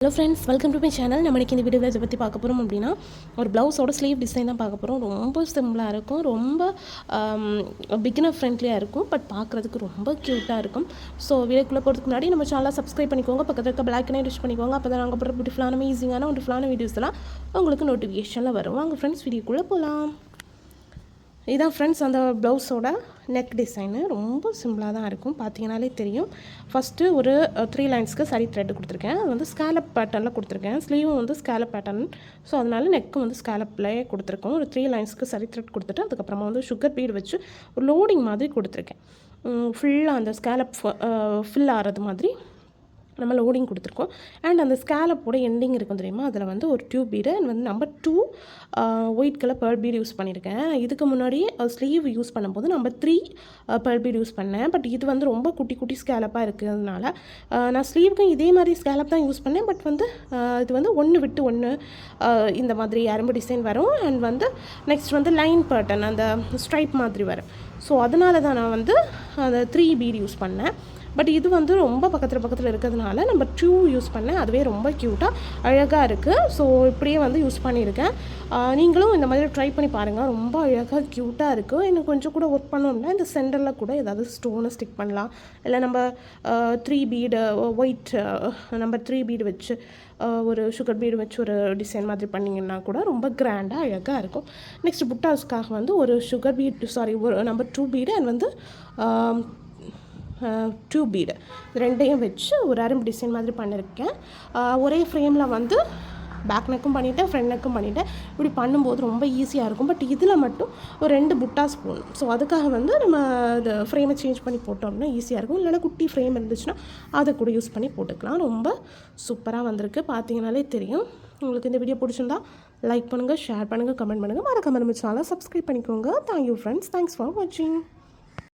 Hello friends, welcome to my channel. நம்ம இன்றைக்கி இந்த வீடியோவில் இதை பற்றி பார்க்க போகிறோம் அப்படின்னா, ஒரு ப்ளவுஸோட ஸ்லீவ் டிசைன் தான் பார்க்க போகிறோம். ரொம்ப சிம்பிளாக இருக்கும், ரொம்ப பிகினர் ஃப்ரெண்ட்லியாக இருக்கும், பட் பார்க்குறதுக்கு ரொம்ப க்யூட்டாக இருக்கும். ஸோ வீடியோக்குள்ளே போகிறதுக்கு முன்னாடி நம்ம சேனலை சப்ஸ்கிரைப் பண்ணிக்கோங்க, பக்கத்தில் இருக்க பிளாக் அண்ட் யூஸ் பண்ணிக்கோங்க. அப்போ தான் நாங்கள் போகிற பியூட்டிஃபுல்லான ஈஸியான ஒன்றுஃபுல்லான வீடியோஸ்லாம் உங்களுக்கு நோட்டிஃபிகேஷனில் வரும். வாங்க ஃப்ரெண்ட்ஸ், வீடியோக்குள்ளே போகலாம். இதான் ஃப்ரெண்ட்ஸ் அந்த ப்ளவுஸோட நெக் டிசைனு. ரொம்ப சிம்பிளாக தான் இருக்கும், பார்த்தீங்கனாலே தெரியும். ஃபஸ்ட்டு ஒரு 3 லைன்ஸ்க்கு சரி த்ரெட் கொடுத்துருக்கேன். அது வந்து ஸ்கேலப் பேட்டர்னில் கொடுத்துருக்கேன். ஸ்லீவும் வந்து ஸ்கேலப் பேட்டர்ன், ஸோ அதனால நெக்கு வந்து ஸ்கேலப்லேயே கொடுத்துருக்கோம். ஒரு 3 லைன்ஸ்க்கு சரி த்ரெட் கொடுத்துட்டு அதுக்கப்புறமா வந்து சுகர் பீடு வச்சு ஒரு லோடிங் மாதிரி கொடுத்துருக்கேன். ஃபுல்லாக அந்த ஸ்கேலப் ஃபில் ஆகிறது மாதிரி நம்ம லோடிங் கொடுத்துருக்கோம். அண்ட் அந்த ஸ்கேலப்போட எண்டிங் இருக்கும் தெரியுமா, அதில் வந்து ஒரு டியூப் பீடு அண்ட் வந்து number 2 white colour pearl bead use பண்ணியிருக்கேன். இதுக்கு முன்னாடி ஸ்லீவ் யூஸ் பண்ணும்போது நம்பர் 3 பேர்ல் பீடு யூஸ் பண்ணேன். பட் இது வந்து ரொம்ப குட்டி குட்டி ஸ்கேலப்பாக இருக்கிறதுனால நான் ஸ்லீவுக்கும் இதே மாதிரி ஸ்கேலப் தான் யூஸ் பண்ணேன். பட் வந்து இது வந்து ஒன்று விட்டு ஒன்று இந்த மாதிரி அரும்பு டிசைன் வரும். அண்ட் வந்து நெக்ஸ்ட் வந்து லைன் பேட்டர்ன் அந்த ஸ்ட்ரைப் மாதிரி வரும். ஸோ அதனால தான் நான் வந்து அந்த 3 பீடு யூஸ் பண்ணேன். பட் இது வந்து ரொம்ப பக்கத்தில் இருக்கிறதுனால நம்ம 2 யூஸ் பண்ணேன். அதுவே ரொம்ப க்யூட்டாக அழகாக இருக்குது. ஸோ இப்படியே வந்து யூஸ் பண்ணியிருக்கேன். நீங்களும் இந்த மாதிரி ட்ரை பண்ணி பாருங்கள், ரொம்ப அழகாக க்யூட்டாக இருக்குது. இன்னும் கொஞ்சம் கூட ஒர்க் பண்ணோம்னா இந்த சென்டரில் கூட ஏதாவது ஸ்டோனை ஸ்டிக் பண்ணலாம். இல்லை நம்ம 3 பீடு ஒயிட் நம்பர் 3 பீடு வச்சு ஒரு சுகர் பீடு வச்சு ஒரு டிசைன் மாதிரி பண்ணிங்கன்னா கூட ரொம்ப கிராண்டாக அழகாக இருக்கும். நெக்ஸ்ட் புட்டாஸ்க்காக வந்து ஒரு சுகர் பீட் ஒரு நம்பர் 2 பீடு அண்ட் வந்து 2 பீடு ரெண்டையும் வச்சு ஒரு அரும்பு டிசைன் மாதிரி பண்ணியிருக்கேன். ஒரே ஃப்ரேமில் வந்து பேக் நெக்கும் பண்ணிவிட்டேன், ஃப்ரண்ட் நெக்கும் பண்ணிவிட்டேன். இப்படி பண்ணும்போது ரொம்ப ஈஸியாக இருக்கும். பட் இதில் மட்டும் ஒரு 2 புட்டாஸ் போடணும். ஸோ அதுக்காக வந்து நம்ம இந்த ஃப்ரேமை சேஞ்ச் பண்ணி போட்டோம்னா ஈஸியாக இருக்கும். இல்லைனா குட்டி ஃப்ரேம் இருந்துச்சுன்னா அதை கூட யூஸ் பண்ணி போட்டுக்கலாம். ரொம்ப சூப்பராக வந்திருக்கு, பார்த்தீங்கனாலே தெரியும். உங்களுக்கு இந்த வீடியோ பிடிச்சிருந்தா லைக் பண்ணுங்கள், ஷேர் பண்ணுங்கள், கமெண்ட் பண்ணுங்கள். மறக்காம நம்ம சேனலை சப்ஸ்கிரைப் பண்ணிக்கோங்க. தேங்க்யூ ஃப்ரெண்ட்ஸ், தேங்க்ஸ் ஃபார் வாட்சிங்.